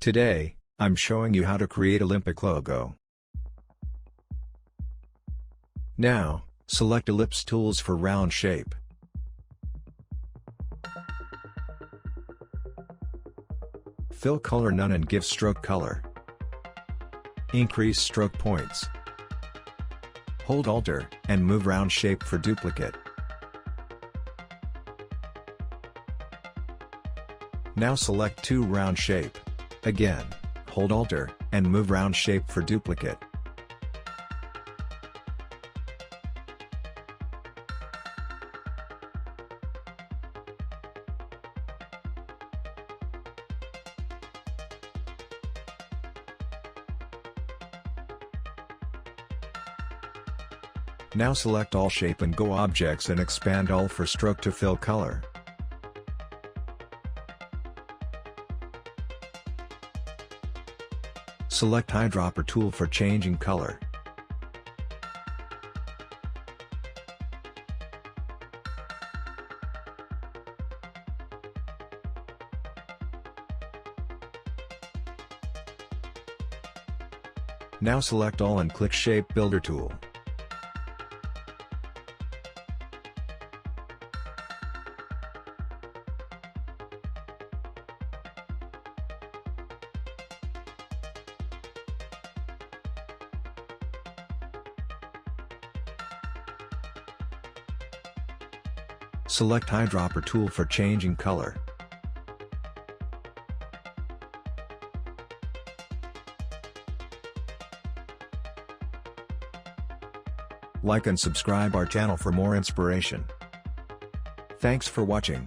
Today, I'm showing you how to create Olympic logo. Now, select Ellipse tools for round shape. Fill color none and give stroke color. Increase stroke points. Hold Alt and move round shape for duplicate. Now select 2 round shape. Again, hold Alt and move round shape for duplicate. Now select all shape and go objects and expand all for stroke to fill color. Select eyedropper tool for changing color. Now select all and click Shape Builder tool. Select eyedropper tool for changing color. Like and subscribe our channel for more inspiration. Thanks for watching.